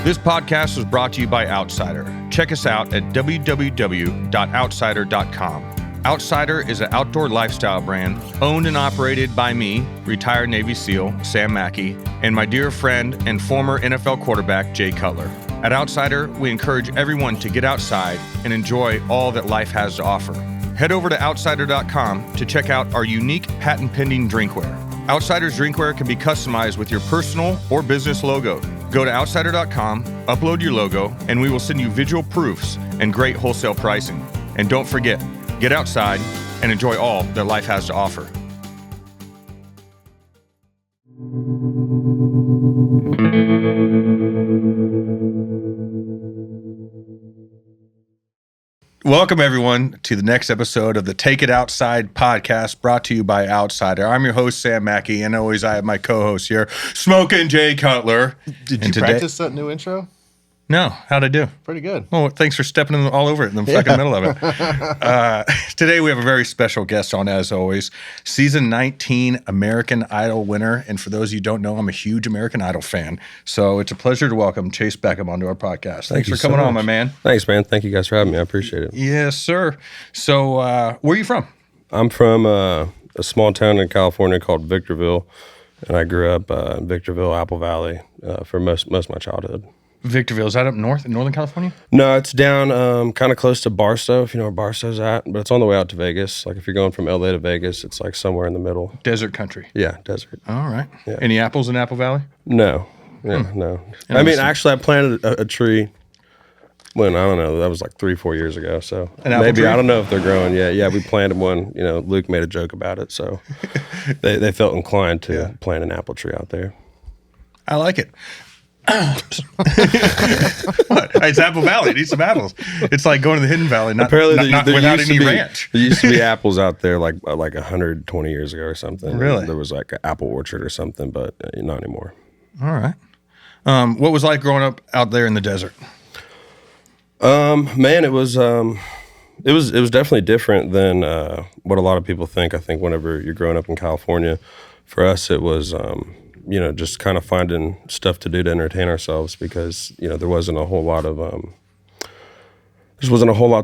This podcast was brought to you by Outsider. Check us out at www.outsider.com. Outsider is an outdoor lifestyle brand owned and operated by me, retired Navy SEAL Sam Mackey, and my dear friend and former NFL quarterback Jay Cutler. At Outsider, we encourage everyone to get outside and enjoy all that life has to offer. Head over to outsider.com to check out our unique patent-pending drinkware. Outsider's drinkware can be customized with your personal or business logo. Go to outsider.com, upload your logo, and we will send you visual proofs and great wholesale pricing. And don't forget, get outside and enjoy all that life has to offer. Welcome, everyone, to the next episode of the Take It Outside podcast brought to you by Outsider. I'm your host, Sam Mackey, and always I have my co-host here, Smoking Jay Cutler. Did you practice that new intro? No. How'd I do? Pretty good. Well, thanks for stepping all over it in the fucking middle of it. Today we have a very special guest on, as always, season 19 American Idol winner. And for those of you who don't know, I'm a huge American Idol fan. So it's a pleasure to welcome Chayce Beckham onto our podcast. Thanks for coming on, my man. Thanks, man. Thank you guys for having me. I appreciate it. Yes, sir. So where are you from? I'm from a small town in California called Victorville. And I grew up in Victorville, Apple Valley for most of my childhood. Victorville, is that up north in Northern California? No, it's down kind of close to Barstow, if you know where Barstow's at. But it's on the way out to Vegas. Like if you're going from LA to Vegas, it's like somewhere in the middle. Desert country. Yeah, desert. All right. Yeah. Any apples in Apple Valley? No. Yeah, no. I mean, actually, I planted a tree when, I don't know, that was like 3-4 years ago. So maybe, I don't know if they're growing yet. Yeah, we planted one. You know, Luke made a joke about it. So they felt inclined to plant an apple tree out there. I like it. What? It's Apple Valley. It needs some apples. It's like going to the Hidden Valley, not without any ranch. There used to be apples out there like 120 years ago or something. Really? There was like an apple orchard or something, but not anymore. All right. What was it like growing up out there in the desert? Man, it was definitely different than what a lot of people think. I think whenever you're growing up in California, for us it was just kind of finding stuff to do to entertain ourselves because, there wasn't a whole lot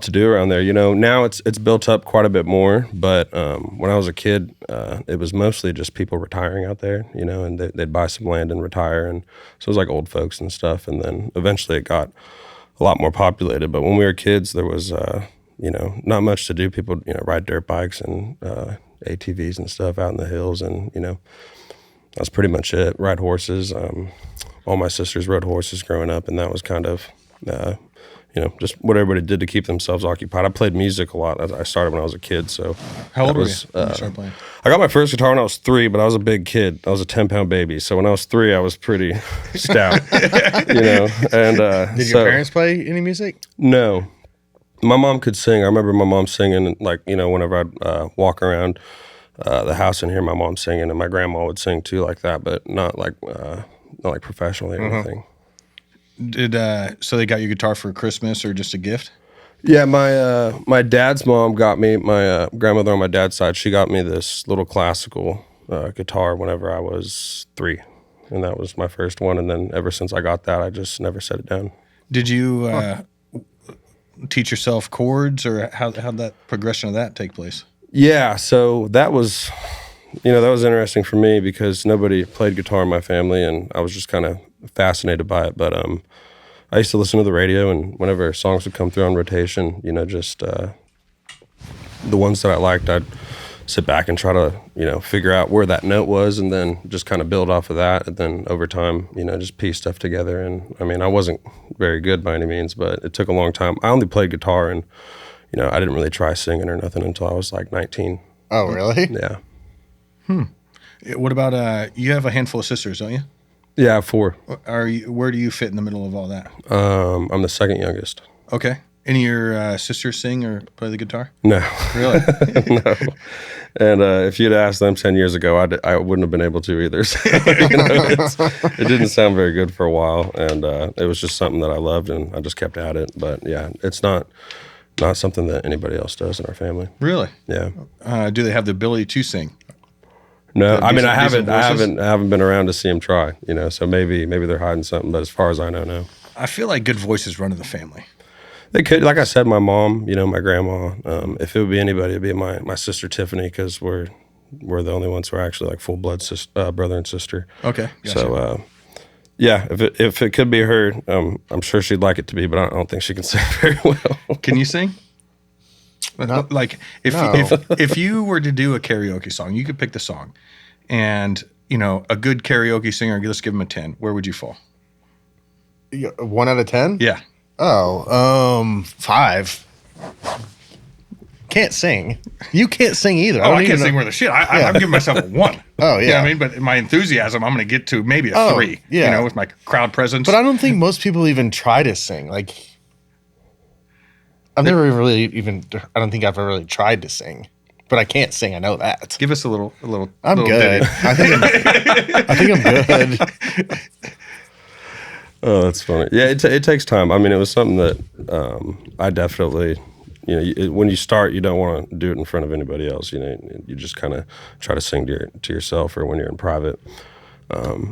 to do around there. Now it's built up quite a bit more, but when I was a kid, it was mostly just people retiring out there, and they'd buy some land and retire. And so it was like old folks and stuff. And then eventually it got a lot more populated. But when we were kids, there was, not much to do. People, ride dirt bikes and ATVs and stuff out in the hills. And, that's pretty much it. Ride horses. All my sisters rode horses growing up, and that was kind of, just what everybody did to keep themselves occupied. I played music a lot. I started when I was a kid. So how old were you when you started playing? I got my first guitar when I was 3, but I was a big kid. I was a 10-pound baby. So when I was 3, I was pretty stout. And did your parents play any music? No, my mom could sing. I remember my mom singing, like whenever I'd walk around the house and hear my mom singing, and my grandma would sing too, like that, but not like professionally or anything. So they got you a guitar for Christmas or just a gift? Yeah, my dad's mom got me, my grandmother on my dad's side, she got me this little classical guitar whenever I was 3, and that was my first one. And then ever since I got that, I just never set it down. Did you teach yourself chords, or how'd that progression of that take place? Yeah, so that was interesting for me because nobody played guitar in my family, and I was just kind of fascinated by it. But I used to listen to the radio, and whenever songs would come through on rotation, just the ones that I liked, I'd sit back and try to, figure out where that note was, and then just kind of build off of that. And then over time, just piece stuff together. And I mean, I wasn't very good by any means, but it took a long time. I only played guitar, and I didn't really try singing or nothing until I was like 19. Oh, really? Yeah. What about, you have a handful of sisters, don't you? Yeah, I have 4. Where do you fit in the middle of all that? I'm the second youngest. Okay. Any of your sisters sing or play the guitar? No. Really? No. And if you'd asked them 10 years ago, I wouldn't have been able to either. So, it didn't sound very good for a while, and it was just something that I loved, and I just kept at it. But yeah, it's not something that anybody else does in our family. Really? Yeah. Do they have the ability to sing? No, I mean, I haven't been around to see them try, so maybe they're hiding something, but as far as I know, no. I feel like good voices run in the family. They could, like I said, my mom, my grandma. If it would be anybody, it'd be my sister Tiffany, because we're the only ones who are actually like full blood brother and sister. Okay, gotcha. So yeah, if it could be her, I'm sure she'd like it to be, but I don't think she can sing very well. Can you sing? No. Like if you were to do a karaoke song, you could pick the song, and a good karaoke singer, let's give him a 10. Where would you fall? 1 out of 10? Yeah. Oh, 5. Can't sing. You can't sing either. I can't sing worth a shit. I'm giving myself a 1. Oh, yeah. You know what I mean? But my enthusiasm, I'm going to get to maybe a 3. Yeah. With my crowd presence. But I don't think most people even try to sing. Like, I don't think I've ever really tried to sing. But I can't sing. I know that. Give us a little. I'm little good. I think I'm good. Oh, that's funny. Yeah, it takes time. I mean, it was something that I definitely, when you start, you don't want to do it in front of anybody else. You just kind of try to sing to yourself, or when you're in private.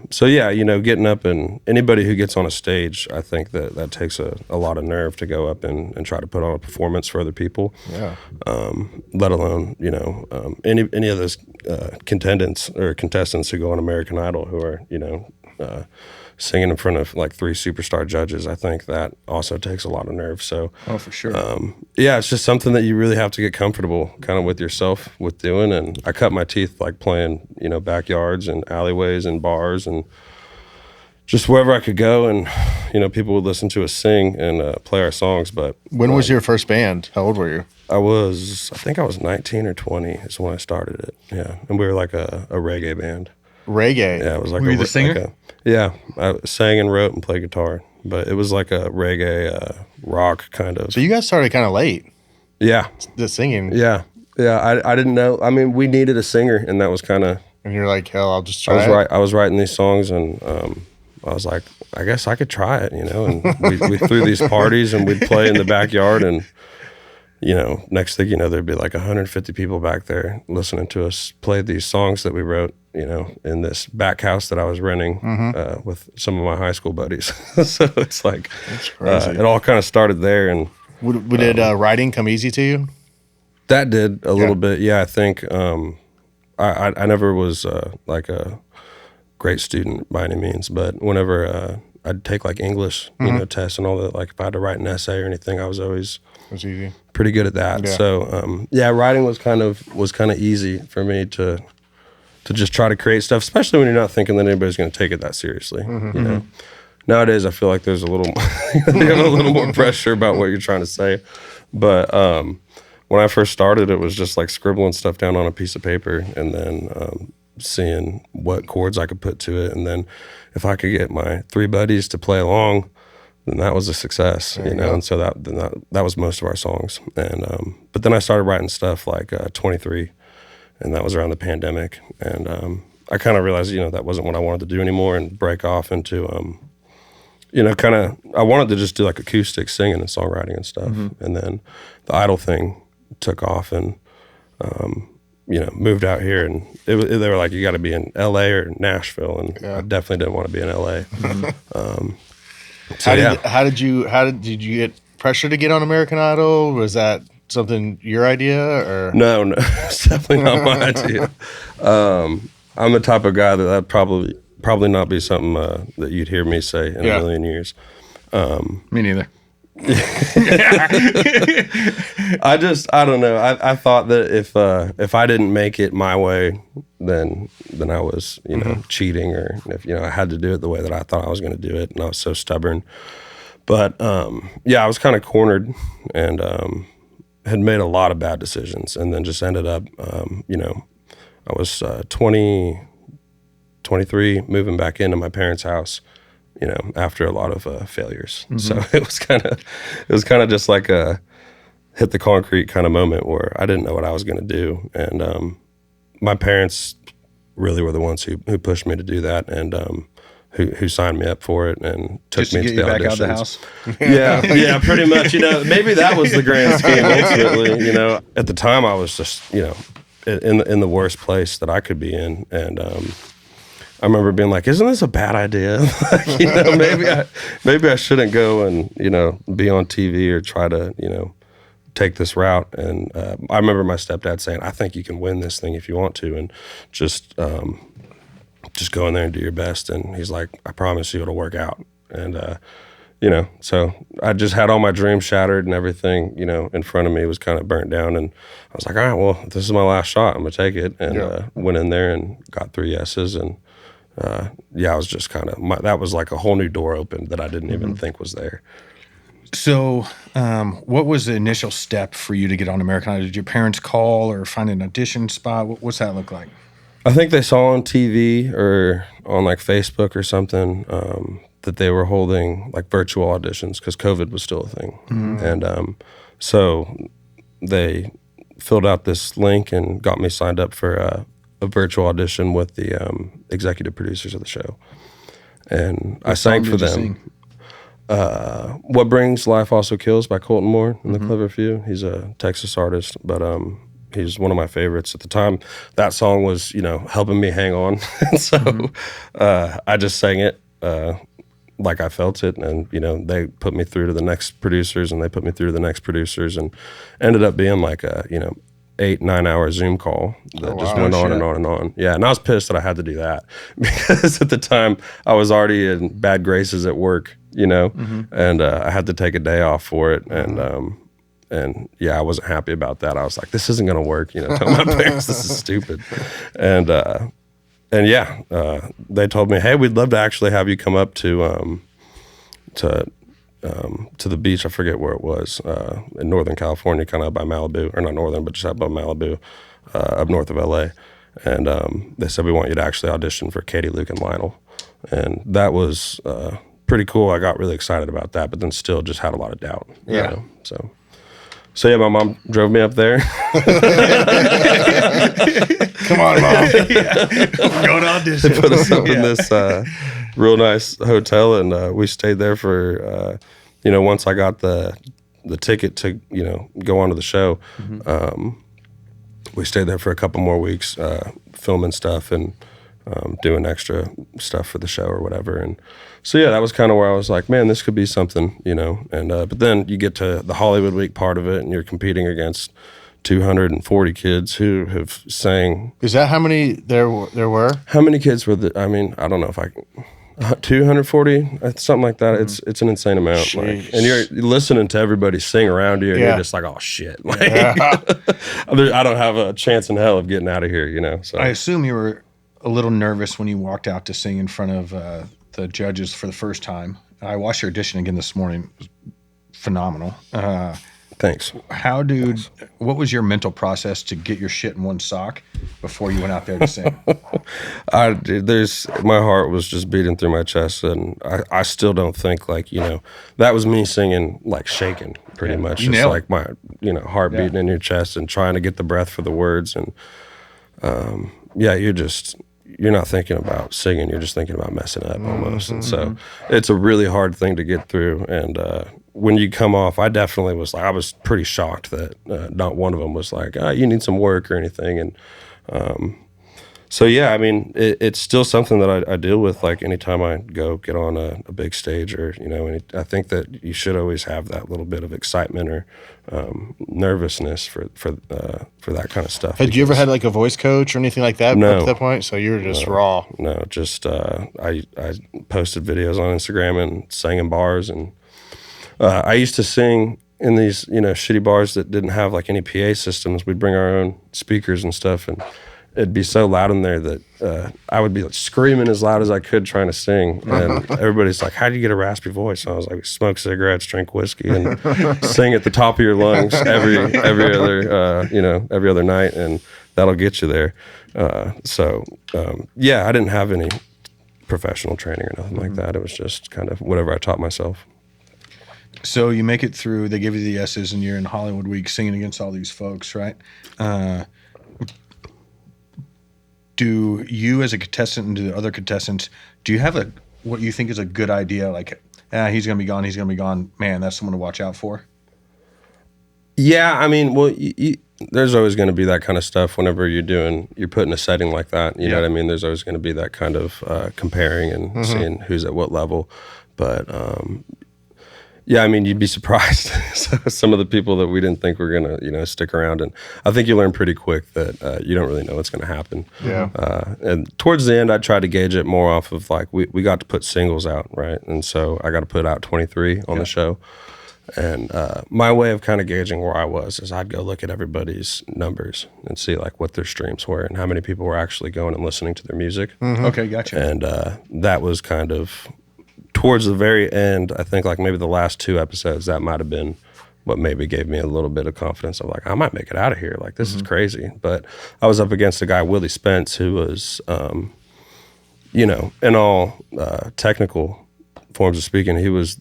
So yeah, getting up, and anybody who gets on a stage, I think that takes a lot of nerve to go up and try to put on a performance for other people. Yeah. Let alone, any of those contestants who go on American Idol who are, singing in front of like 3 superstar judges. I think that also takes a lot of nerve. So, for sure. Yeah, it's just something that you really have to get comfortable kind of with yourself with doing. And I cut my teeth like playing, backyards and alleyways and bars and just wherever I could go. And, people would listen to us sing and play our songs. But when was your first band? How old were you? I think I was 19 or 20 is when I started it. Yeah. And we were like a reggae band. Reggae? Yeah, it was like were you the singer? Yeah, I sang and wrote and played guitar, but it was like a reggae rock kind of. So you guys started kind of late. Yeah. The singing. Yeah. I didn't know. I mean, we needed a singer, and that was kind of. And you're like, hell, I'll just try. I was writing these songs, and I was like, I guess I could try it, And we threw these parties, and we'd play in the backyard, and next thing you know, there'd be like 150 people back there listening to us play these songs that we wrote. In this back house that I was renting with some of my high school buddies. So it's like, that's crazy. It all kind of started there. And did writing come easy to you? That did a little bit. Yeah, I think I never was like a great student by any means, but whenever I'd take like English, tests and all that, like if I had to write an essay or anything, I was always easy. Pretty good at that. Yeah. So writing was kind of easy for me to just try to create stuff, especially when you're not thinking that anybody's going to take it that seriously. Nowadays, I feel like there's a little, you have a little more pressure about what you're trying to say. But when I first started, it was just like scribbling stuff down on a piece of paper, and then seeing what chords I could put to it, and then if I could get my 3 buddies to play along, then that was a success, And so that was most of our songs. And but then I started writing stuff like 23. And that was around the pandemic. And I kind of realized, that wasn't what I wanted to do anymore, and break off into, I wanted to just do like acoustic singing and songwriting and stuff. And then the Idol thing took off, and, moved out here. And they were like, you got to be in LA or Nashville. And I definitely didn't want to be in LA. How did you get pressure to get on American Idol? Was that something your idea, or no, it's definitely not my idea. I'm the type of guy that'd probably not be something that you'd hear me say in a million years. Me neither. I don't know. I thought that if I didn't make it my way, then I was cheating, or if I had to do it the way that I thought I was going to do it, and I was so stubborn. But I was kind of cornered, and had made a lot of bad decisions, and then just ended up, I was 23, moving back into my parents' house, after a lot of failures. So it was kind of just like a hit the concrete kind of moment where I didn't know what I was going to do. And my parents really were the ones who pushed me to do that, and who signed me up for it and took just me to to get the you back auditions. out of the house. Yeah, pretty much. Maybe that was the grand scheme ultimately. At the time I was just in the worst place that I could be in, and I remember being like, isn't this a bad idea? Like, maybe I shouldn't go and, be on TV or try to, take this route. And I remember my stepdad saying, I think you can win this thing if you want to, and just go in there and do your best. And he's like, I promise you it'll work out. And, so I just had all my dreams shattered, and everything, in front of me was kind of burnt down. And I was like, all right, well, this is my last shot. I'm going to take it. And went in there and got 3 yeses. And I was just kind of, that was like a whole new door opened that I didn't even think was there. So what was the initial step for you to get on American Idol? Did your parents call or find an audition spot? What's that look like? I think they saw on TV or on like Facebook or something that they were holding like virtual auditions because COVID was still a thing. And so they filled out this link and got me signed up for a virtual audition with the executive producers of the show. And I sang for them. What Brings Life Also Kills by Colton Moore and the Clever Few. He's a Texas artist, but he's one of my favorites. At the time, that song was, helping me hang on. So I just sang it like I felt it. And, they put me through to the next producers, and they put me through to the next producers, and ended up being like a, 8-9 hour Zoom call that just went on and on and on. Yeah, and I was pissed that I had to do that because at the time I was already in bad graces at work, and I had to take a day off for it. And I wasn't happy about that. I was like, this isn't going to work. Tell my parents this is stupid. And they told me, hey, we'd love to actually have you come up to the beach. I forget where it was, in Northern California, kind of by Malibu, or not Northern, but just above Malibu, up north of LA. And they said, we want you to actually audition for Katie, Luke, and Lionel. And that was pretty cool. I got really excited about that, but then still just had a lot of doubt. Yeah. So yeah, my mom drove me up there. Come on, Mom. Go to audition. They put us up in this real nice hotel, and we stayed there for, once I got the ticket to, go onto the show, we stayed there for a couple more weeks, filming stuff and doing extra stuff for the show or whatever. And so, yeah, that was kind of where I was like, man, this could be something, and but then you get to the Hollywood Week part of it, and you're competing against 240 kids who have sang. Is that how many there were? How many kids were I don't know if 240, something like that. It's an insane amount. Like, and you're listening to everybody sing around you, and you're just like, oh shit. Like, I don't have a chance in hell of getting out of here, So I assume you were a little nervous when you walked out to sing in front of the judges for the first time. I watched your audition again this morning. It was phenomenal. Thanks. What was your mental process to get your shit in one sock before you went out there to sing? My heart was just beating through my chest, and I still don't think that was me singing like shaking pretty much. It's like my, heart beating in your chest and trying to get the breath for the words. And you're not thinking about singing, you're just thinking about messing up almost. And so it's a really hard thing to get through. And when you come off, I definitely was like, I was pretty shocked that not one of them was like, you need some work or anything. And so, yeah, I mean, it's still something that I deal with, like anytime I go get on a big stage or, I think that you should always have that little bit of excitement or nervousness for that kind of stuff. Had you ever had like a voice coach or anything like that No. up to that point? So you were just raw. No, just I posted videos on Instagram and sang in bars. And I used to sing in these, shitty bars that didn't have like any PA systems. We'd bring our own speakers and stuff, and it'd be so loud in there that I would be like screaming as loud as I could trying to sing. And everybody's like, how do you get a raspy voice? And I was like, smoke cigarettes, drink whiskey, and sing at the top of your lungs every other night, and that'll get you there. I didn't have any professional training or nothing like that. It was just kind of whatever I taught myself. So you make it through, they give you the yeses, and you're in Hollywood Week singing against all these folks, right? Do you, as a contestant, and to the other contestants, do you have what you think is a good idea? Like, he's going to be gone. Man, that's someone to watch out for. Yeah, I mean, well, there's always going to be that kind of stuff whenever you're put in a setting like that. You know what I mean? There's always going to be that kind of comparing and seeing who's at what level. But yeah, I mean, you'd be surprised. Some of the people that we didn't think were going to, stick around. And I think you learn pretty quick that you don't really know what's going to happen. Yeah. And towards the end, I tried to gauge it more off of like, we got to put singles out, right? And so I got to put out 23 on the show. And my way of kind of gauging where I was is I'd go look at everybody's numbers and see like what their streams were and how many people were actually going and listening to their music. Okay, gotcha. And that was kind of towards the very end. I think like maybe the last 2 episodes, that might have been what maybe gave me a little bit of confidence of like, I might make it out of here. Like, this is crazy. But I was up against a guy, Willie Spence, who was, in all technical forms of speaking, he was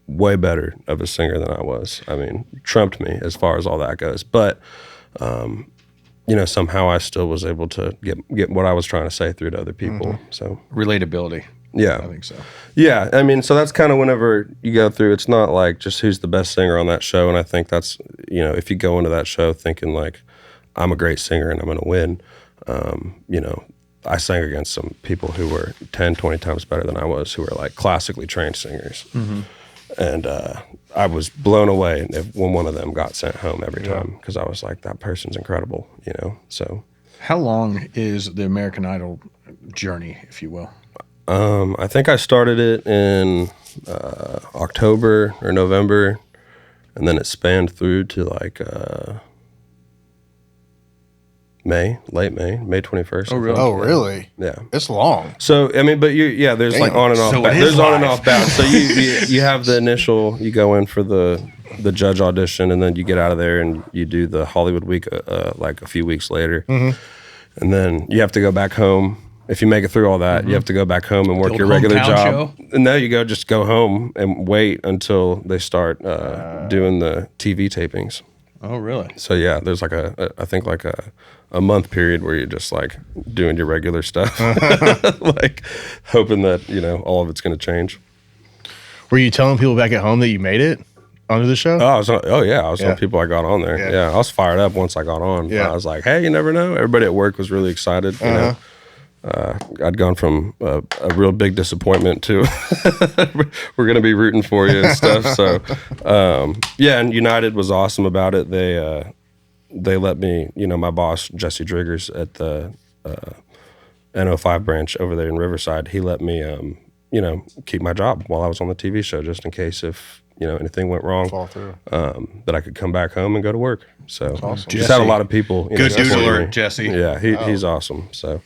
way better of a singer than I was. I mean, trumped me as far as all that goes. But, somehow I still was able to get what I was trying to say through to other people. So Relatability. yeah, I think so. Yeah, I mean, so that's kind of whenever you go through, it's not like just who's the best singer on that show. And I think that's, if you go into that show thinking like, I'm a great singer and I'm going to win, I sang against some people who were 10, 20 times better than I was, who were like classically trained singers. And I was blown away when one of them got sent home every time, because I was like, that person's incredible, so. How long is the American Idol journey, if you will? I think I started it in October or November, and then it spanned through to like May 21st. Oh, really? Oh, really? Yeah. It's long. So, I mean, but there's like on and off. So There's on and off bouts. So you have the initial, you go in for the judge audition, and then you get out of there and you do the Hollywood week like a few weeks later. And then you have to go back home. If you make it through all that, you have to go back home and work your regular job. And now you just go home and wait until they start doing the TV tapings. Oh, really? So yeah, there's like I think like a month period where you're just like doing your regular stuff, like hoping that, all of it's going to change. Were you telling people back at home that you made it onto the show? I was telling people I got on there. Yeah. I was fired up once I got on. Yeah. I was like, hey, you never know. Everybody at work was really excited. I'd gone from a real big disappointment to we're going to be rooting for you and stuff. So, and United was awesome about it. They let me, my boss, Jesse Driggers at the N05 branch over there in Riverside, he let me, keep my job while I was on the TV show, just in case if, anything went wrong, Fall through. that I could come back home and go to work. So awesome. just had a lot of people. Good dude supporting alert, me. Jesse. Yeah, he's awesome. So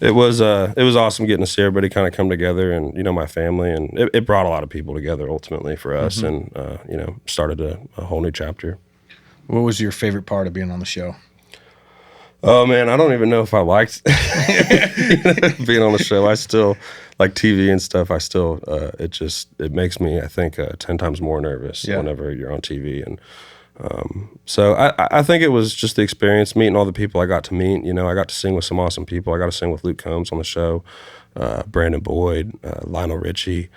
it was awesome getting to see everybody kind of come together, and my family, and it brought a lot of people together ultimately for us, and started a whole new chapter. What was your favorite part of being on the show? Oh man, I don't even know if I liked being on the show. I still like TV and stuff. I still it makes me, I think, 10 times more nervous whenever you're on TV. And so I think it was just the experience, meeting all the people I got to meet. I got to sing with some awesome people. I got to sing with Luke Combs on the show, Brandon Boyd, Lionel Richie.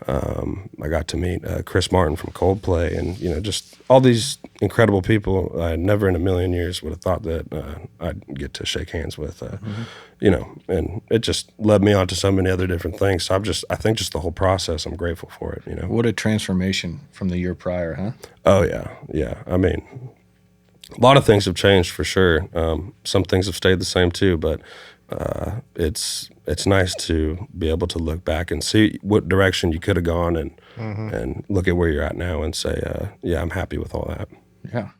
I got to meet Chris Martin from Coldplay, and just all these incredible people I never in a million years would have thought that I'd get to shake hands with. And it just led me on to so many other different things. So I think just the whole process, I'm grateful for it. What a transformation from the year prior, huh? Oh yeah. I mean, a lot of things have changed for sure. Some things have stayed the same too, but it's nice to be able to look back and see what direction you could have gone, and look at where you're at now and say, I'm happy with all that. Yeah.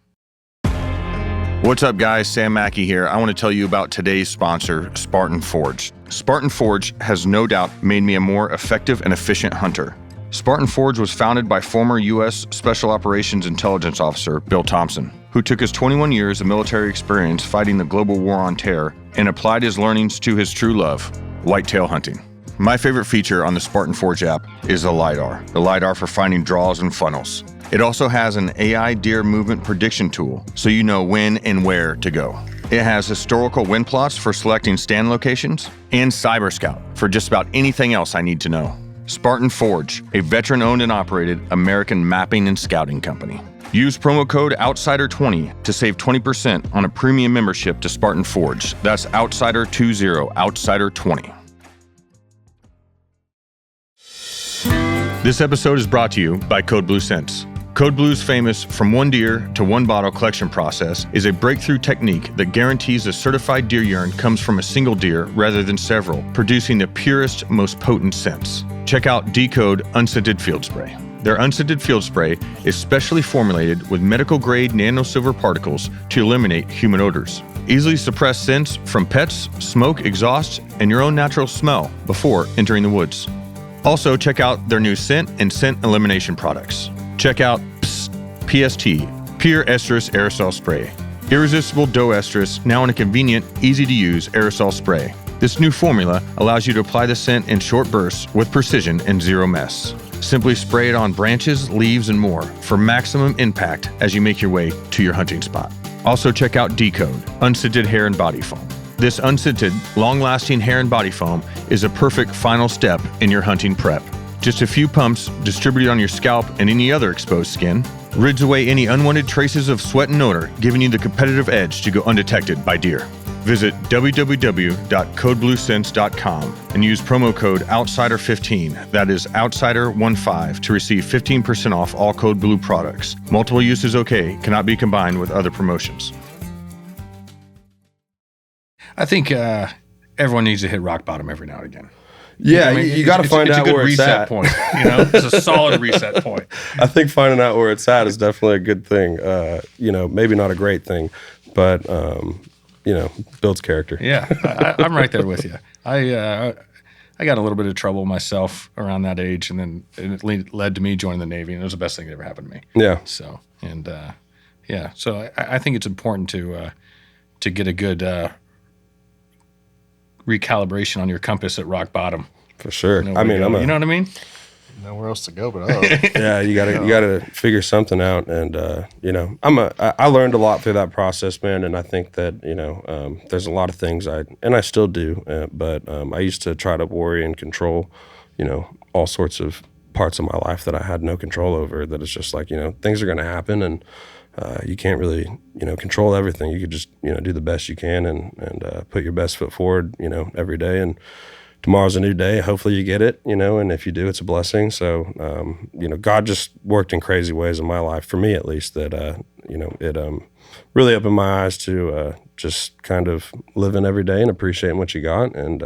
What's up, guys? Sam Mackey here. I want to tell you about today's sponsor, Spartan Forge. Spartan Forge has no doubt made me a more effective and efficient hunter. Spartan Forge was founded by former U.S. Special Operations Intelligence Officer Bill Thompson, who took his 21 years of military experience fighting the global war on terror and applied his learnings to his true love, whitetail hunting. My favorite feature on the Spartan Forge app is the LiDAR for finding draws and funnels. It also has an AI deer movement prediction tool, so you know when and where to go. It has historical wind plots for selecting stand locations, and Cyber Scout for just about anything else I need to know. Spartan Forge, a veteran-owned and operated American mapping and scouting company. Use promo code OUTSIDER20 to save 20% on a premium membership to Spartan Forge. That's OUTSIDER20, OUTSIDER20. This episode is brought to you by Code Blue Scents. Code Blue's famous from one deer to one bottle collection process is a breakthrough technique that guarantees the certified deer urine comes from a single deer rather than several, producing the purest, most potent scents. Check out Decode Unscented Field Spray. Their unscented field spray is specially formulated with medical-grade nano-silver particles to eliminate human odors. Easily suppress scents from pets, smoke, exhaust, and your own natural smell before entering the woods. Also, check out their new scent and scent elimination products. Check out PST, Pure Estrus Aerosol Spray. Irresistible doe estrus, now in a convenient, easy-to-use aerosol spray. This new formula allows you to apply the scent in short bursts with precision and zero mess. Simply spray it on branches, leaves, and more for maximum impact as you make your way to your hunting spot. Also check out Decode, Unscented Hair and Body Foam. This unscented, long-lasting hair and body foam is a perfect final step in your hunting prep. Just a few pumps distributed on your scalp and any other exposed skin rids away any unwanted traces of sweat and odor, giving you the competitive edge to go undetected by deer. Visit www.codebluescents.com and use promo code OUTSIDER15, that is OUTSIDER15, to receive 15% off all Code Blue products. Multiple use is okay, cannot be combined with other promotions. I think everyone needs to hit rock bottom every now and again. Yeah, I mean, you got to find out where it's at. Point, you know, it's a solid reset point. I think finding out where it's at is definitely a good thing. Maybe not a great thing, but builds character. Yeah, I'm right there with you. I got a little bit of trouble myself around that age, and then it led to me joining the Navy, and it was the best thing that ever happened to me. Yeah. So I think it's important to get a good recalibration on your compass at rock bottom. For sure. You know what I mean? Nowhere else to go but up. Yeah, you gotta figure something out, and I learned a lot through that process, man. And I think that there's a lot of things I still do, but I used to try to worry and control, all sorts of parts of my life that I had no control over. That it's just like things are gonna happen, and you can't really control everything. You could just do the best you can and put your best foot forward every day, and tomorrow's a new day. Hopefully you get it, and if you do, it's a blessing. So God just worked in crazy ways in my life, for me at least, that it really opened my eyes to just kind of living every day and appreciating what you got, and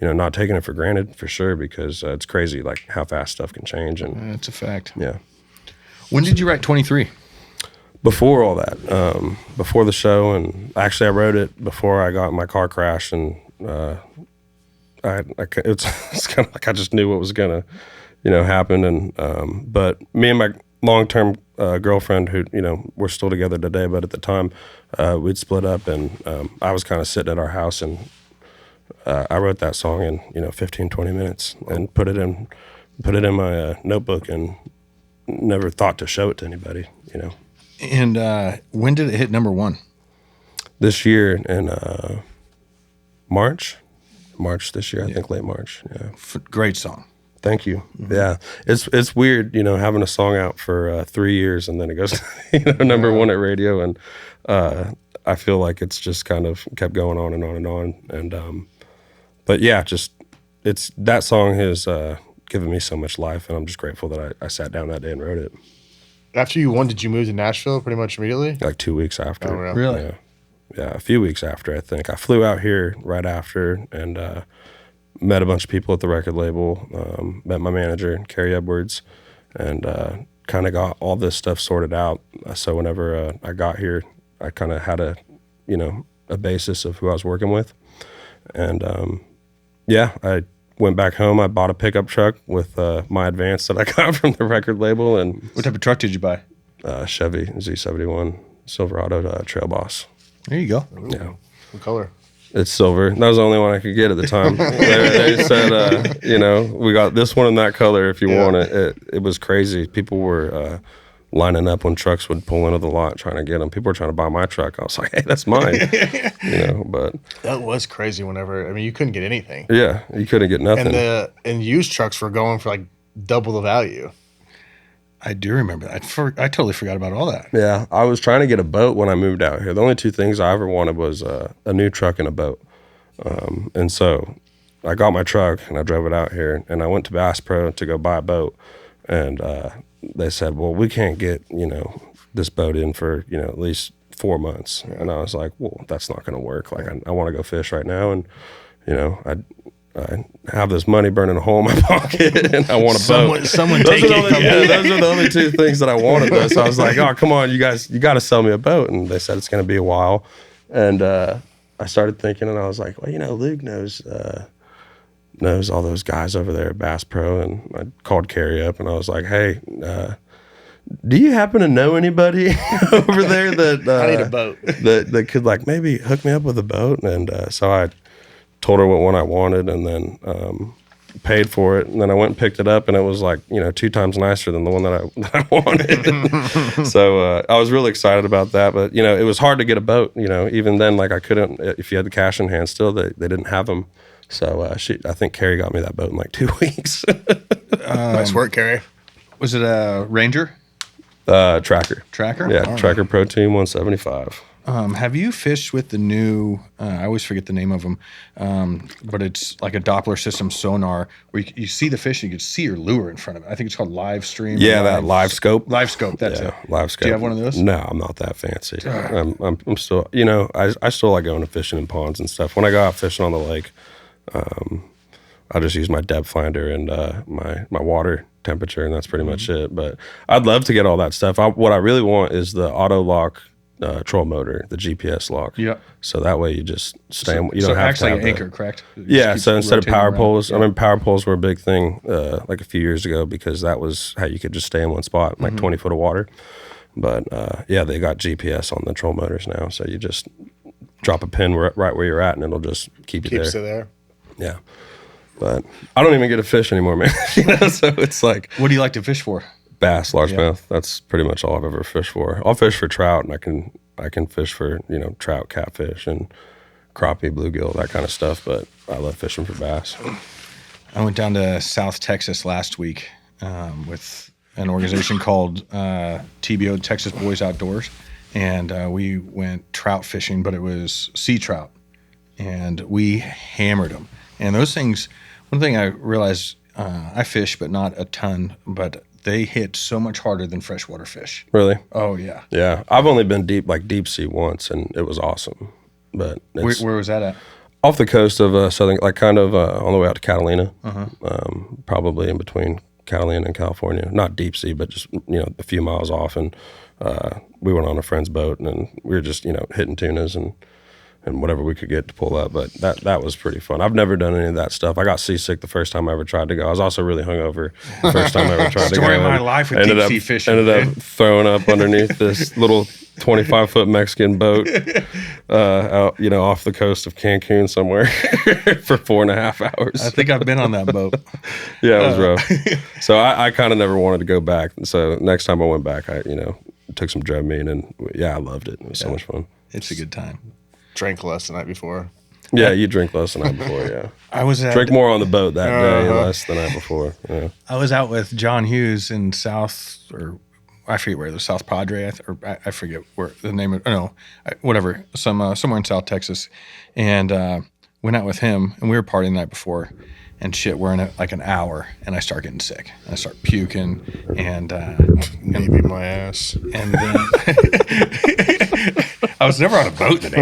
not taking it for granted, for sure, because it's crazy like how fast stuff can change. And That's a fact. Yeah. When did you write 23? Before all that, before the show, and actually I wrote it before I got in my car crash, and it's kind of like I just knew what was gonna, happen, and but me and my long-term girlfriend, who we're still together today, but at the time we'd split up, and I was kind of sitting at our house, and I wrote that song in 15-20 minutes and put it in my notebook, and never thought to show it to anybody. And when did it hit number one? This year in March this year, I think late March. Yeah. Great song. Thank you. Mm-hmm. Yeah, it's weird, having a song out for 3 years and then it goes, number one at radio, and I feel like it's just kind of kept going on and on and on, and but yeah, it's that song has given me so much life, and I'm just grateful that I sat down that day and wrote it. After you won, did you move to Nashville pretty much immediately? Like 2 weeks after. Oh, really? Yeah. Yeah, a few weeks after, I think. I flew out here right after, and met a bunch of people at the record label, met my manager, Carrie Edwards, and kind of got all this stuff sorted out. So whenever I got here, I kind of had a basis of who I was working with. And I went back home. I bought a pickup truck with my advance that I got from the record label. And what type of truck did you buy? Chevy Z71 Silverado Trail Boss. There you go. Ooh, Yeah. what color? It's silver. That was the only one I could get at the time. they said, we got this one in that color if you want it. It was crazy. People were lining up when trucks would pull into the lot trying to get them. People were trying to buy my truck. I was like, hey, that's mine. But That was crazy whenever, you couldn't get anything. yeah, you couldn't get nothing. And used trucks were going for like double the value. I do remember that. I totally forgot about all that. Yeah, I was trying to get a boat when I moved out here. The only two things I ever wanted was a new truck and a boat. And so I got my truck and I drove it out here, and I went to Bass Pro to go buy a boat. And they said, well, we can't get, this boat in for, at least 4 months. And I was like, well, that's not going to work. Like, I want to go fish right now. And, I have this money burning a hole in my pocket, and I want a boat. Someone take it. Those are the only two things that I wanted. Though. So I was like, "Oh, come on, you guys, you got to sell me a boat." And they said it's going to be a while. And I started thinking, and I was like, "Well, Luke knows all those guys over there at Bass Pro." And I called Carrie up, and I was like, "Hey, do you happen to know anybody over there that I need a boat that could like maybe hook me up with a boat?" And so I told her what one I wanted, and then paid for it, and then I went and picked it up, and it was like 2 times nicer than the one that I wanted. So I was really excited about that, but it was hard to get a boat. Even then, like I couldn't, if you had the cash in hand, still they didn't have them. So I think Carrie got me that boat in like 2 weeks. Nice work, Carrie. Was it a Ranger? Tracker. Tracker? Yeah, All Tracker Pro Team 175. Have you fished with the new, I always forget the name of them, but it's like a Doppler system sonar where you see the fish and you can see your lure in front of it. I think it's called Live Stream. Yeah, that Live Scope. Live Scope, that's it. Live Scope. Do you have one of those? No, I'm not that fancy. I'm still, I still like going to fishing in ponds and stuff. When I go out fishing on the lake, I just use my depth finder and my water temperature, and that's pretty much it. But I'd love to get all that stuff. What I really want is the auto lock troll motor, the GPS lock. Yeah. So that way you just stay. You don't so have actually to have an anchor, correct? It Yeah. just So keeps instead of rotating power around. poles, Yeah. I mean, power poles were a big thing like a few years ago because that was how you could just stay in one spot, like 20 foot of water. But they got GPS on the troll motors now, so you just drop a pin right where you're at, and it'll just keep you there. Keeps it there. Yeah. But I don't even get to fish anymore, man. So it's like What do you like to fish for? bass, largemouth. That's pretty much all I've ever fished for. I'll fish for trout, and I can fish for trout, catfish, and crappie, bluegill, that kind of stuff. But I love fishing for bass. I went down to South Texas last week with an organization called TBO, Texas Boys Outdoors, and we went trout fishing, but it was sea trout, and we hammered them. And those things, one thing I realized, I fish, but not a ton, but they hit so much harder than freshwater fish. Really? Oh, yeah. Yeah. I've only been deep sea once, and it was awesome. But it's Where was that at? off the coast of southern, like kind of on the way out to Catalina, probably in between Catalina and California. Not deep sea, but just a few miles off. And we went on a friend's boat, and we were just hitting tunas and whatever we could get to pull up. But that was pretty fun. I've never done any of that stuff. I got seasick the first time I ever tried to go. I was also really hungover the first time I ever tried to go. Story of my life with deep sea fishing. Ended up throwing up underneath this little 25-foot Mexican boat out, off the coast of Cancun somewhere for 4.5 hours. I think I've been on that boat. Yeah, it was rough. So I kind of never wanted to go back. So next time I went back, I took some Dramamine, and I loved it. It was so much fun. It's a good time. Drank less the night before. Yeah, you drink less the night before. Yeah, I was drink more on the boat that day, less the night before. Yeah. I was out with John Hughes in I forget where, the South Padre, I forget where the name of, whatever, somewhere in South Texas, and went out with him, and we were partying the night before, and shit, we're in like an hour, and I start getting sick. I start puking, and Maybe my ass. and then I was never on a boat in the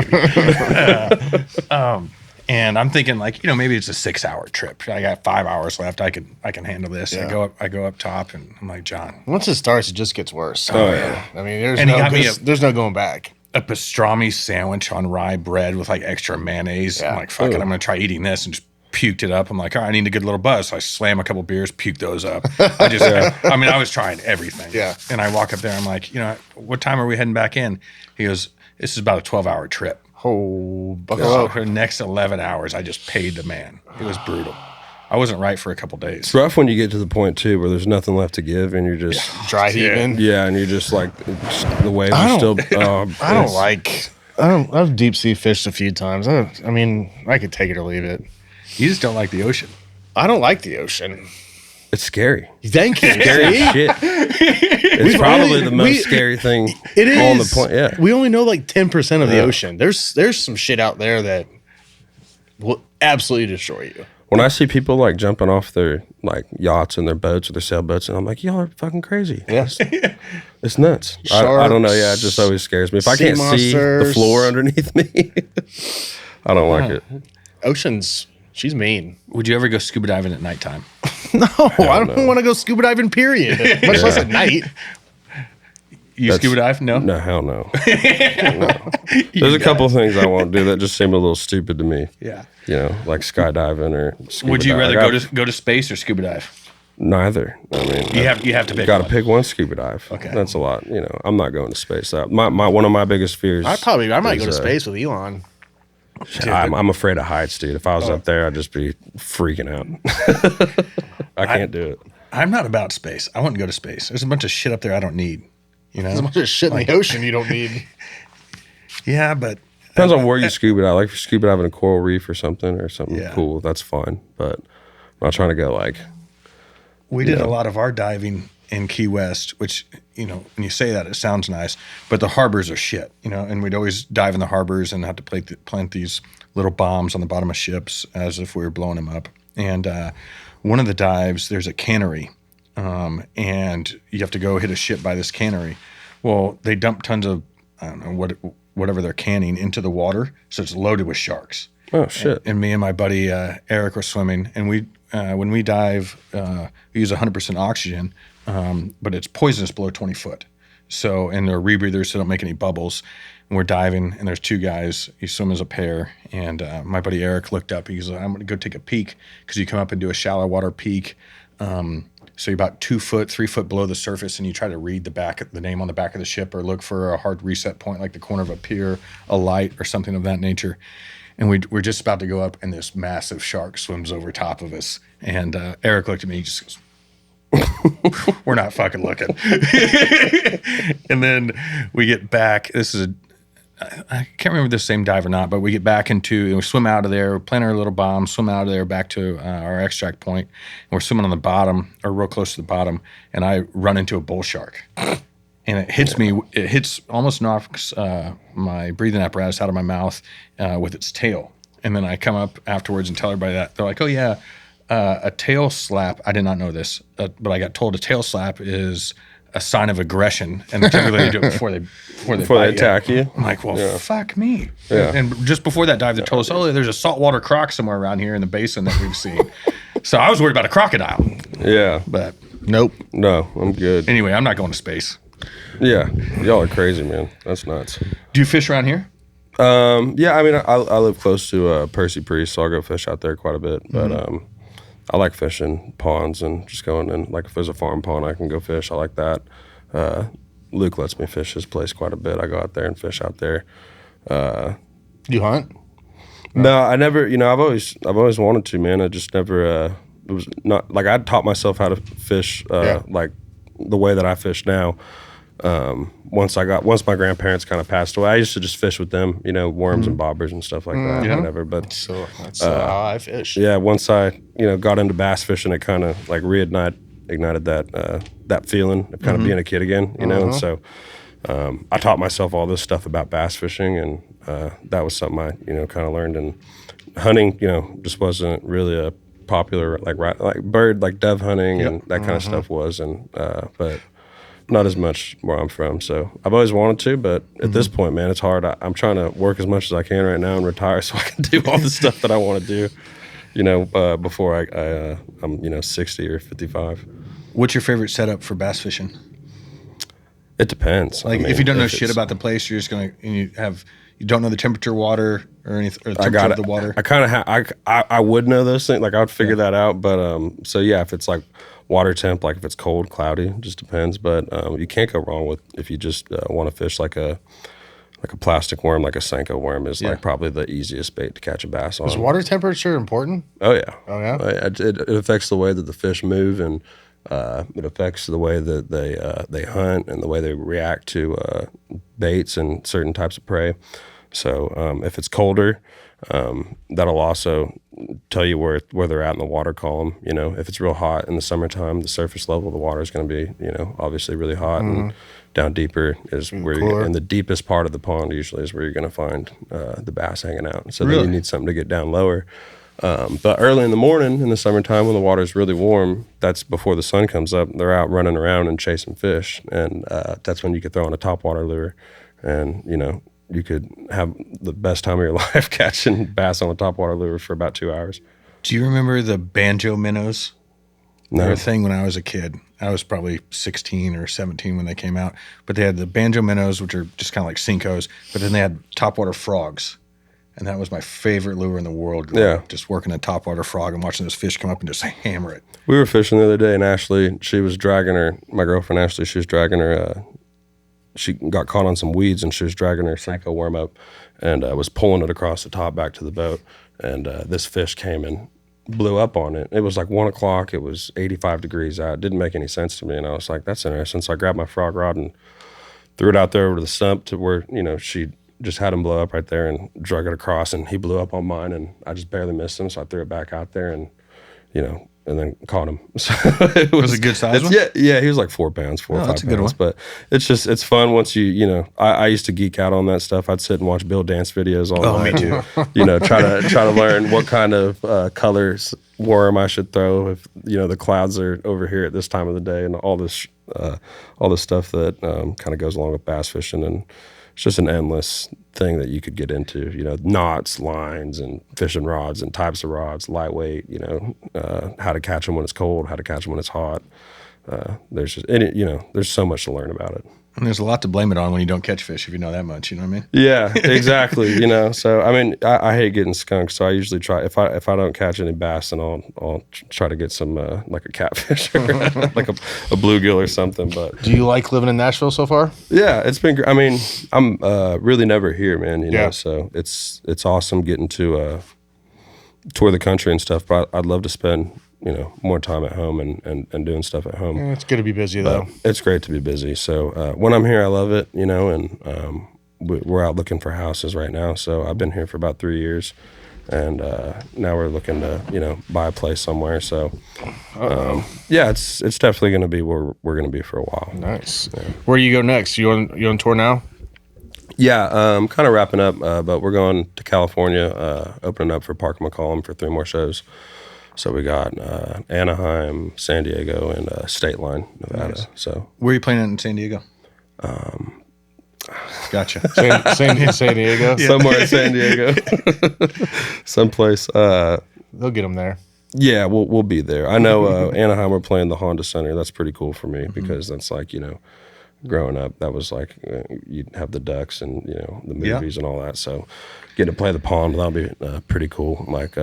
Navy. And I'm thinking maybe it's a 6-hour trip. I got 5 hours left. I can handle this. Yeah. I go up top, and I'm like, John, Once it starts, it just gets worse. Oh, yeah. I mean, there's And he got me there's no going back. a pastrami sandwich on rye bread with like extra mayonnaise. Yeah. I'm like, fuck it, I'm gonna try eating this, and just puked it up. I'm like, all right, I need a good little buzz. So I slam a couple beers, puke those up. I was trying everything. Yeah. And I walk up there, I'm like, what time are we heading back in? He goes, this is about a 12-hour trip. Oh, buckle So up. for the next 11 hours, I just paid the man. It was brutal. I wasn't right for a couple days. It's rough when you get to the point too where there's nothing left to give, and you're just Dry heaving. and you're just like the waves are still. I've deep sea fished a few times. I mean, I could take it or leave it. You just don't like the ocean. I don't like the ocean. It's scary. Thank you. Scary as shit. It's probably the most scary thing it is. on the planet. Yeah. We only know like 10% of the ocean. There's some shit out there that will absolutely destroy you. When I see people like jumping off their like yachts and their boats or their sailboats, and I'm like, y'all are fucking crazy. Yes. It's nuts. I don't know. Yeah, it just always scares me. If I can't see the floor underneath me, I don't like it. Ocean's, she's mean. Would you ever go scuba diving at nighttime? No, I don't want to go scuba diving, period. Much less at night. You scuba dive? No? No, hell no. No. There's a couple of things I won't do that just seem a little stupid to me. Yeah. You know, like skydiving or scuba Would you diving. rather go to space or scuba dive? Neither. I mean, You have to pick. got to one. pick one. Scuba dive. Okay. That's a lot. You know, I'm not going to space. One of my biggest fears. I might go to space with Elon. I'm afraid of heights, dude. If I was up there, I'd just be freaking out. I can't do it. I'm not about space. I wouldn't go to space. There's a bunch of shit up there I don't need. You know, There's a bunch of shit in the ocean you don't need. Yeah, but Depends on where you scuba dive. Like if you're scuba diving a coral reef or something cool, that's fine. But I'm not trying to go like. We did a lot of our diving in Key West, which, you know, when you say that, it sounds nice, but the harbors are shit, you know, and we'd always dive in the harbors and have to plant these little bombs on the bottom of ships as if we were blowing them up. And one of the dives, there's a cannery, and you have to go hit a ship by this cannery. Well, they dump tons of, I don't know, whatever they're canning into the water, so it's loaded with sharks. Oh, shit. And me and my buddy Eric were swimming, and when we dive, we use 100% oxygen, but it's poisonous below 20 foot. So, and they're rebreathers, so don't make any bubbles. And we're diving, and there's two guys. You swim as a pair, and my buddy Eric looked up. He's like, "I'm going to go take a peek," because you come up and do a shallow water peek. So you're about 2 foot, 3 foot below the surface, and you try to read the name on the back of the ship, or look for a hard reset point, like the corner of a pier, a light, or something of that nature. And we're just about to go up, and this massive shark swims over top of us. And Eric looked at me, he just goes, "We're not fucking looking." And then we get back. I can't remember if this same dive or not, but we get back and we swim out of there, plant our little bomb, swim out of there back to our extract point, and we're swimming on the bottom, or real close to the bottom, and I run into a bull shark. And it hits me. It almost knocks my breathing apparatus out of my mouth with its tail. And then I come up afterwards and tell everybody that. They're like, "Oh yeah, a tail slap." I did not know this, but I got told a tail slap is a sign of aggression, and typically they do it before they attack you. I'm like, well, fuck me. Yeah. And just before that dive, they told us, "Oh, there's a saltwater croc somewhere around here in the basin that we've seen." So I was worried about a crocodile. Yeah. But Nope. No, I'm good. anyway, I'm not going to space. Yeah. Y'all are crazy, man. That's nuts. Do you fish around here? Yeah, I mean, I live close to Percy Priest, so I'll go fish out there quite a bit. But I like fishing ponds and just going in. Like if there's a farm pond, I can go fish. I like that. Luke lets me fish his place quite a bit. I go out there and fish out there. You hunt? No, I never. You know, I've always wanted to, man. I just never. It was not like I taught myself how to fish like the way that I fish now. Once my grandparents kind of passed away, I used to just fish with them, you know, worms and bobbers and stuff like that, whatever. But So that's how I fish. yeah, once I, you know, got into bass fishing, it kind of like ignited that feeling of kind of being a kid again, you know. And so I taught myself all this stuff about bass fishing, and that was something I, you know, kind of learned. And hunting, you know, just wasn't really a popular like bird, like dove hunting and that kind of stuff was, and but not as much where I'm from. So I've always wanted to, but at this point, man, it's hard. I'm trying to work as much as I can right now and retire so I can do all the stuff that I want to do, you know, before I'm, you know, 60 or 55. What's your favorite setup for bass fishing? It depends. Like, I mean, if you don't know shit about the place, you're just gonna, and you don't know the temperature water or anything, or the temperature of the water. I kind of I would know those things. Like I would figure that out. But so yeah, if it's like water temp, like if it's cold, cloudy, it just depends. But you can't go wrong with if you just want to fish like a plastic worm, like a Senko worm is like probably the easiest bait to catch a bass on. Is water temperature important? Oh yeah. Oh yeah. It affects the way that the fish move, and it affects the way that they hunt and the way they react to baits and certain types of prey. So if it's colder That'll also tell you where they're at in the water column. You know, if it's real hot in the summertime, the surface level of the water is going to be, you know, obviously really hot, and down deeper is where you're, and the deepest part of the pond usually is where you're going to find the bass hanging out. So then you need something to get down lower. But early in the morning in the summertime when the water is really warm, that's before the sun comes up, they're out running around and chasing fish. And that's when you could throw on a topwater lure, and, you know, you could have the best time of your life catching bass on a topwater lure for about 2 hours. Do you remember the banjo minnows? No. They were a thing when I was a kid. I was probably 16 or 17 when they came out. But they had the banjo minnows, which are just kind of like Cincos. But then they had topwater frogs. And that was my favorite lure in the world. Yeah. Just working a topwater frog and watching those fish come up and just hammer it. We were fishing the other day, and Ashley, she was dragging her, my girlfriend Ashley, she was dragging her, she got caught on some weeds, and she was dragging her Senko worm up and was pulling it across the top back to the boat. And this fish came and blew up on it. It was like 1 o'clock. It was 85 degrees out. It didn't make any sense to me. And I was like, that's interesting. So I grabbed my frog rod and threw it out there over the stump to where, you know, she just had him blow up right there, and drug it across, and he blew up on mine, and I just barely missed him. So I threw it back out there, and, you know, and then caught him. So it was a good size one? Yeah, he was like 4 pounds, 4 or 5 that's a good pounds. one. But it's fun once you know, I used to geek out on that stuff. I'd sit and watch Bill dance videos all night. Me too. You know, try to learn what kind of colors worm I should throw if, you know, the clouds are over here at this time of the day, and all this stuff that kind of goes along with bass fishing. And it's just an endless thing that you could get into, you know, knots, lines, and fishing rods and types of rods, lightweight, you know, how to catch them when it's cold, how to catch them when it's hot. There's just, you know, there's so much to learn about it. And there's a lot to blame it on when you don't catch fish, if you know that much. You know what I mean? Yeah, exactly. You know, so I mean, I hate getting skunked, so I usually try, if I don't catch any bass, then I'll try to get some like a catfish or like a bluegill or something. But Do you like living in Nashville so far? yeah, it's been great. I mean, I'm really never here, man. You know, so it's awesome getting to tour the country and stuff. But I'd love to spend, you know, more time at home and doing stuff at home. It's good to be busy, though. It's great to be busy. So when I'm here, I love it, you know, and we're out looking for houses right now. So I've been here for about 3 years, and now we're looking to, you know, buy a place somewhere. So yeah, it's definitely going to be where we're going to be for a while. Nice. Yeah. Where you go next? You on tour now? Yeah, kind of wrapping up, but we're going to California, opening up for Parker McCollum for 3 more shows. So we got Anaheim, San Diego, and State Line, Nevada. Nice. So Where are you playing in San Diego? Gotcha. San Diego? somewhere in San Diego, someplace. They'll get them there. Yeah, we'll be there. I know Anaheim, we're playing the Honda Center. That's pretty cool for me because that's like, you know, growing up, that was like you'd have the ducks and, you know, the movies and all that. So getting to play the pond, that'll be pretty cool. Like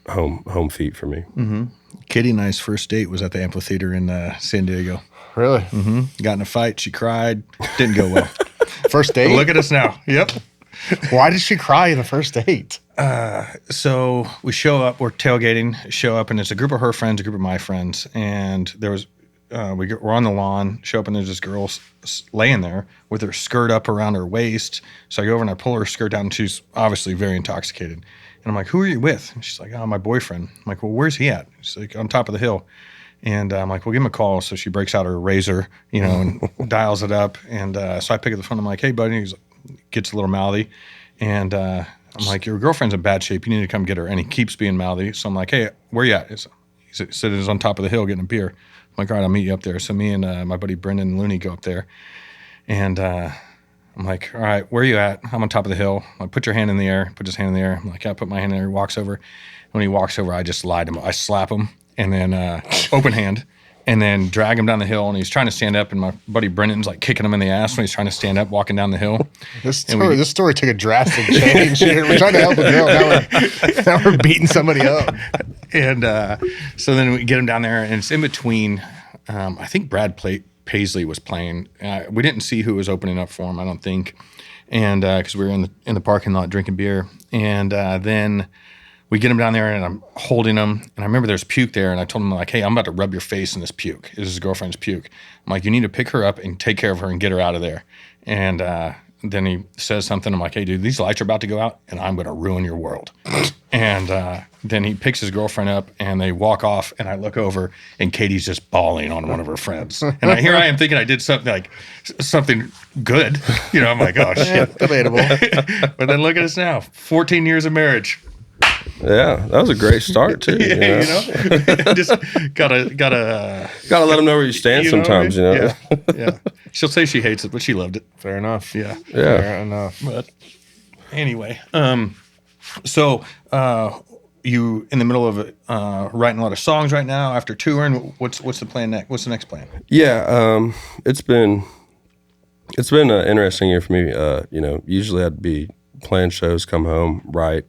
home feet for me. Mm-hmm. Kitty and I's first date was at the amphitheater in San Diego. Really? Mm-hmm. Got in a fight. She cried. Didn't go well. First date? Look at us now. Yep. Why did she cry in the first date? So we show up. We're tailgating. Show up, and it's a group of her friends, a group of my friends, and there was. We're on the lawn. Show up, and there's this girl laying there with her skirt up around her waist. So I go over and I pull her skirt down, and she's obviously very intoxicated. And I'm like, "Who are you with?" And she's like, "Oh, my boyfriend." I'm like, "Well, where's he at?" She's like, "On top of the hill." And I'm like, "Well, give him a call." So she breaks out her razor, you know, and dials it up. And so I pick up the phone. I'm like, "Hey, buddy." He gets a little mouthy, and I'm like, "Your girlfriend's in bad shape. You need to come get her." And he keeps being mouthy. So I'm like, "Hey, where you at?" He said he's on top of the hill getting a beer. I'm like, "All right, I'll meet you up there." So me and my buddy Brendan Looney go up there, and I'm like, "All right, where are you at?" I'm on top of the hill. I'm like, "Put your hand in the air." Put his hand in the air. I'm like, "Yeah." I put my hand in the air. He walks over. And when he walks over, I just lied to him. I slap him and then open hand and then drag him down the hill. And he's trying to stand up, and my buddy Brendan's like kicking him in the ass when he's trying to stand up, walking down the hill. This story took a drastic change here. We're trying to help a girl. Now we're beating somebody up. And so then we get him down there, and it's in between. I think Brad Paisley was playing. We didn't see who was opening up for him, I don't think, and because we were in the parking lot drinking beer. And then we get him down there, and I'm holding him. And I remember there's puke there, and I told him, like, "Hey, I'm about to rub your face in this puke. This is his girlfriend's puke." I'm like, "You need to pick her up and take care of her and get her out of there." And then he says something. I'm like, hey, dude, these lights are about to go out, and I'm going to ruin your world. And then he picks his girlfriend up, and they walk off, and I look over, and Katie's just bawling on one of her friends. And here I am thinking I did something good. I'm like, oh, shit. Debatable. But then look at us now, 14 years of marriage. Yeah, that was a great start too. Just gotta let them know where you stand sometimes. Yeah. She'll say she hates it, but she loved it. Fair enough. Yeah. Fair enough. But anyway, so you in the middle of writing a lot of songs right now after touring. What's the plan next? What's the next plan? Yeah, it's been an interesting year for me. Usually I'd be playing shows, come home, write,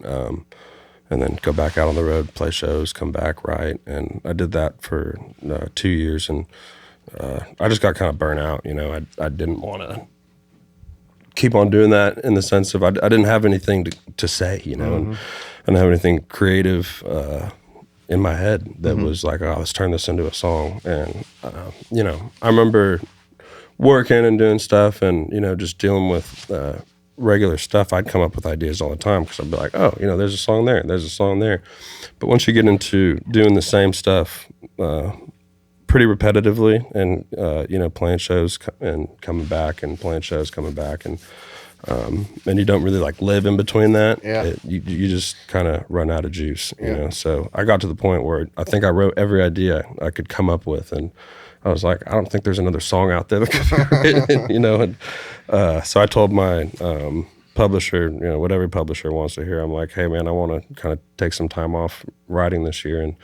and then go back out on the road, play shows, come back, write. And I did that for 2 years, and I just got kind of burnt out. I didn't want to keep on doing that in the sense of I didn't have anything to say, and I didn't have anything creative in my head that was like, oh, let's turn this into a song. And, I remember working and doing stuff and, just dealing with regular stuff. I'd come up with ideas all the time because I'd be like, oh, there's a song there, there's a song there. But once you get into doing the same stuff pretty repetitively and, playing shows and coming back and playing shows, coming back and you don't really like live in between that. Yeah. You just kind of run out of juice, you know? So I got to the point where I think I wrote every idea I could come up with, and I was like, I don't think there's another song out there that could be written, and so I told my publisher, what every publisher wants to hear. I'm like, hey man, I want to kind of take some time off writing this year, and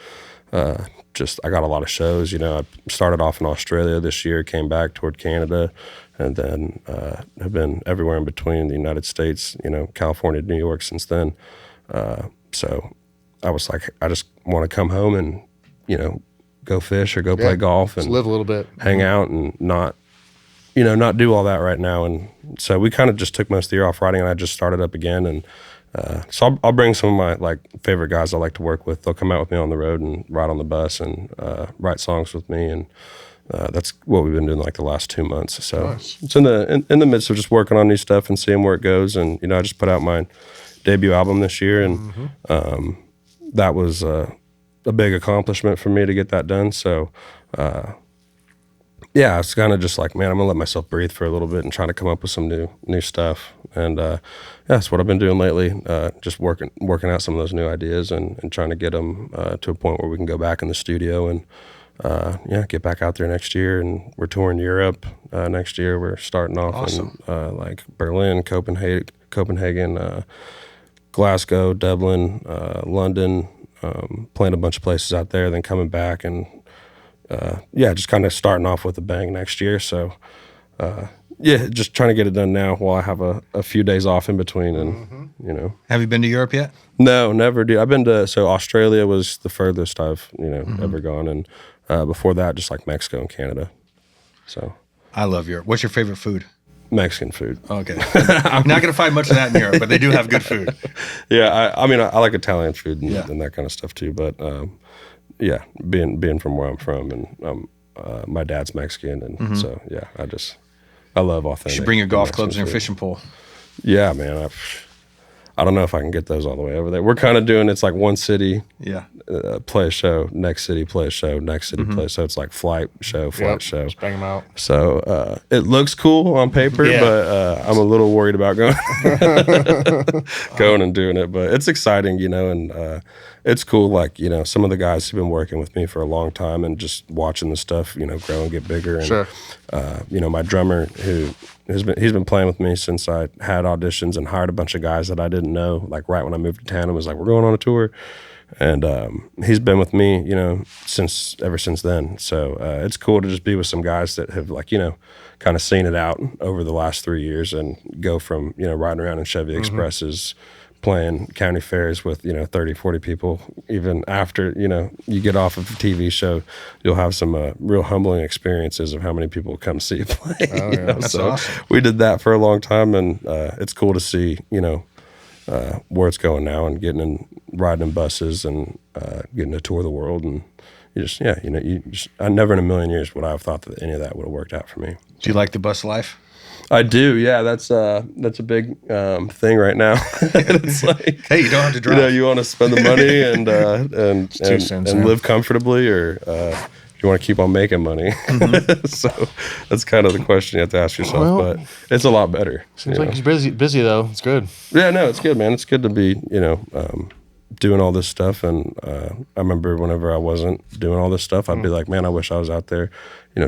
I got a lot of shows. I started off in Australia this year, came back toward Canada, and then have been everywhere in between the United States, California, New York since then. So I was like, I just want to come home and, go fish or go play golf and just live a little bit, hang out and not do all that right now. And so we kind of just took most of the year off writing, and I just started up again. And so I'll bring some of my favorite guys I like to work with. They'll come out with me on the road and ride on the bus and write songs with me. And that's what we've been doing the last 2 months. So nice. It's in the midst of just working on new stuff and seeing where it goes. And I just put out my debut album this year, and that was a big accomplishment for me to get that done. So it's kind of just like, man, I'm gonna let myself breathe for a little bit and try to come up with some new stuff. And that's what I've been doing lately. Just working out some of those new ideas and trying to get them to a point where we can go back in the studio and get back out there next year. And we're touring Europe next year. We're starting off in Berlin, Copenhagen, Glasgow, Dublin, London, playing a bunch of places out there, then coming back and just kind of starting off with a bang next year. So just trying to get it done now while I have a few days off in between. And Have you been to Europe yet? No, never did. I've been to Australia was the furthest I've ever gone, and before that just like Mexico and Canada. So I love Europe. What's your favorite food? Mexican food. Okay. I'm not going to find much of that in Europe, but they do have good food. Yeah, I mean, I like Italian food and that kind of stuff too. But being from where I'm from, and my dad's Mexican, and so I love authentic. You should bring your golf Mexican clubs and your food. fishing pole. Yeah, man. I don't know if I can get those all the way over there. We're kind of doing it's like one city, play a show, next city play a show, next city play. So it's like flight show. Just bang them out. So it looks cool on paper, but I'm a little worried about going and doing it. But it's exciting, and it's cool. Like some of the guys who've been working with me for a long time, and just watching the stuff grow and get bigger. And Sure. My drummer who he's been playing with me since I had auditions and hired a bunch of guys that I didn't know. Like right when I moved to town, and was like, we're going on a tour. And he's been with me, ever since then. So it's cool to just be with some guys that have kind of seen it out over the last 3 years, and go from, riding around in Chevy Expresses, playing county fairs with, 30, 40 people. Even after, you get off of a TV show, you'll have some real humbling experiences of how many people come see you play. Oh, yeah. That's so awesome. we did that for a long time, and it's cool to see, where it's going now, and riding in buses and getting to tour the world. And I never in a million years would I have thought that any of that would have worked out for me. Do you like the bus life? I do. Yeah, that's a big thing right now. It's like, Hey, you don't have to drive. You know, you want to spend the money and live comfortably, or you want to keep on making money. So that's kind of the question you have to ask yourself. Well, but it's a lot better. Seems like he's busy though. It's good. Yeah, no, it's good, man. It's good to be, doing all this stuff. And I remember whenever I wasn't doing all this stuff, I'd be like, man, I wish I was out there,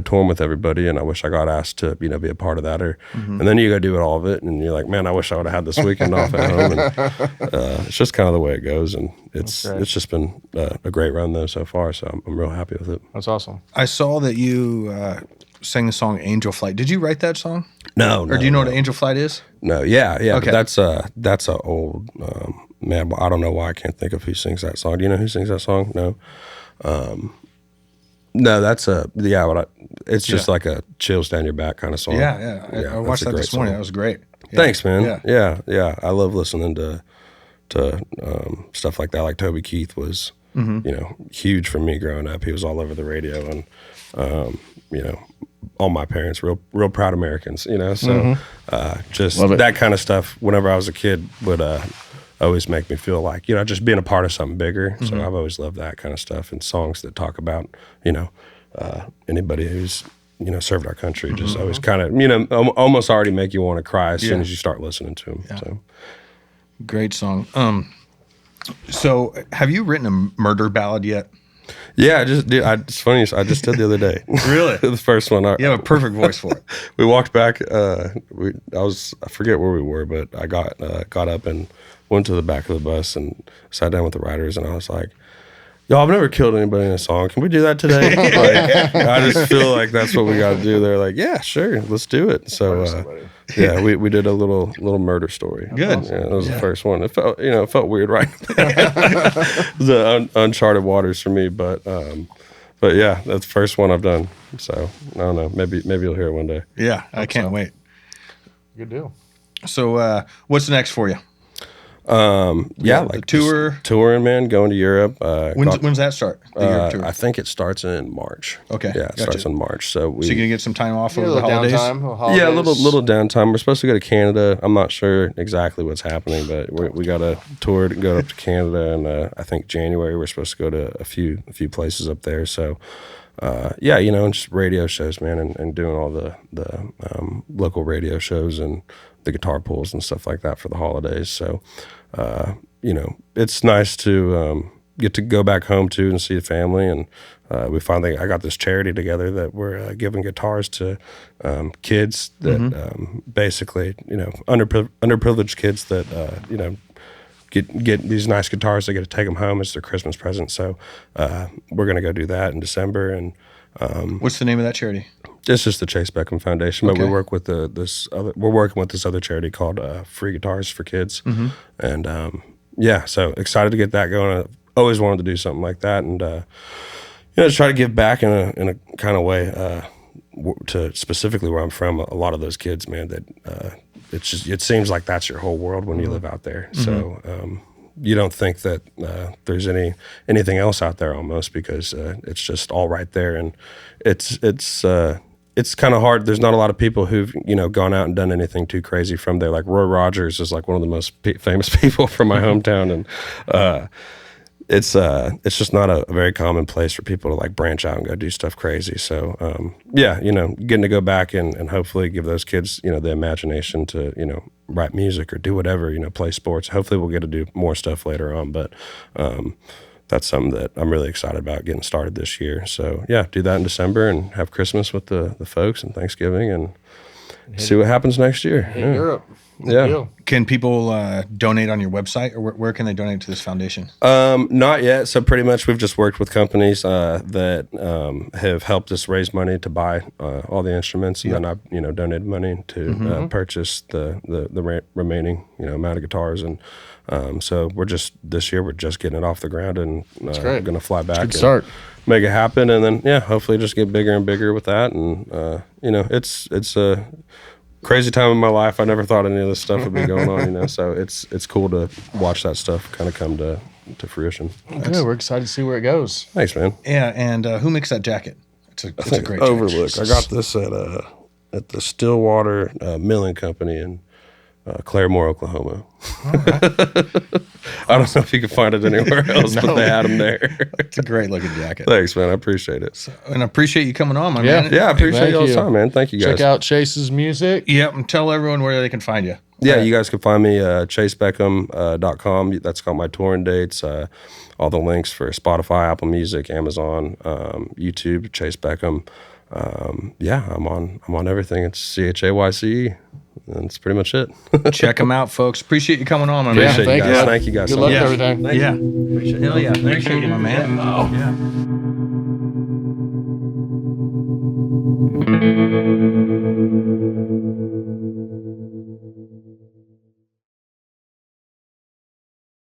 touring with everybody, and I wish I got asked to, be a part of that. And then you go do all of it, and you're like, man, I wish I would have had this weekend off at home. And it's just kind of the way it goes, and it's just been a great run though so far. So I'm real happy with it. That's awesome. I saw that you sang the song Angel Flight. Did you write that song? No. Or do you know what Angel Flight is? No, yeah. Okay. But that's a old man. But I don't know why I can't think of who sings that song. Do you know who sings that song? No. No, that's it's just like a chills down your back kind of song. Yeah. I watched that this morning. That was great. Yeah. Thanks, man. Yeah. I love listening to stuff like that. Like Toby Keith was, huge for me growing up. He was all over the radio, and all my parents, real proud Americans, so just that kind of stuff whenever I was a kid would always make me feel like, just being a part of something bigger. So I've always loved that kind of stuff, and songs that talk about, anybody who's, served our country, just always kind of, almost already make you want to cry as soon as you start listening to them. Yeah. So great song. So have you written a murder ballad yet? Yeah, I just did. It's funny. I just did the other day. Really? The first one. You have a perfect voice for it. We walked back. I forget where we were, but I got up and went to the back of the bus and sat down with the writers, and I was like, "Yo, I've never killed anybody in a song. Can we do that today?" I just feel like that's what we got to do. They're like, "Yeah, sure, let's do it." So we did a little murder story. Good. Yeah, that was the first one. It felt weird, right? It was uncharted waters for me, but yeah, that's the first one I've done. So I don't know. Maybe you'll hear it one day. Yeah, I can't wait. Good deal. So what's next for you? Like tour, touring, man, going to Europe. When's that start? The Europe tour? I think it starts in March. Okay, yeah, it starts in March. So you're gonna get some time off over the holidays. Yeah, a little downtime. We're supposed to go to Canada. I'm not sure exactly what's happening, but we got a tour to go up to Canada, and I think January we're supposed to go to a few places up there. So. And just radio shows, man, and doing all the local radio shows and the guitar pulls and stuff like that for the holidays. So, it's nice to get to go back home too and see the family. And I got this charity together that we're giving guitars to kids that basically, underprivileged kids that, get these nice guitars. They get to take them home. It's their Christmas present. So we're going to go do that in December. And what's the name of that charity? It's just the Chayce Beckham Foundation, but we work with we're working with this other charity called Free Guitars for Kids. And so excited to get that going. I always wanted to do something like that, and just try to give back in a kind of way to specifically where I'm from. A lot of those kids, man, that it seems like that's your whole world when you live out there. So you don't think that there's anything else out there almost, because it's just all right there, and it's kind of hard. There's not a lot of people who've gone out and done anything too crazy from there. Like Roy Rogers is like one of the most famous people from my hometown, and it's just not a very common place for people to like branch out and go do stuff crazy. So getting to go back and hopefully give those kids the imagination to write music or do whatever, play sports. Hopefully we'll get to do more stuff later on, but that's something that I'm really excited about getting started this year. So do that in December and have Christmas with the folks and Thanksgiving and see what happens next year. In Europe. Yeah. Can people donate on your website, or where can they donate to this foundation? Not yet. So pretty much we've just worked with companies that have helped us raise money to buy all the instruments, and then I donated money to purchase the remaining amount of guitars, and so this year we're just getting it off the ground, and we're going to fly back and start. Make it happen, and then hopefully just get bigger and bigger with that, and it's a crazy time in my life. I never thought any of this stuff would be going on, so it's cool to watch that stuff kind of come to fruition. Good. We're excited to see where it goes. Thanks, man. Yeah, and who makes that jacket? It's a great Overlook. jacket. I got this at at the Stillwater Milling Company in Claremore, Oklahoma. I don't know if you can find it anywhere else, but they had them there. It's a great looking jacket. Thanks, man. I appreciate it. And I appreciate you coming on, my Yeah. man. Yeah, I appreciate Thank y'all's you. time, man. Thank you guys. Check out Chayce's music. Yep, and tell everyone where they can find you. Yeah, you guys can find me ChayceBeckham.com. That's got my touring dates, all the links for Spotify, Apple Music, Amazon, YouTube, Chayce Beckham. Yeah, I'm on everything. It's CHAYCE. And that's pretty much it. Check them out, folks. Appreciate you coming on, my Appreciate man. you guys. Thank you guys Good so luck much. with everything. Yeah. Hell yeah. Appreciate you, my man. Yeah.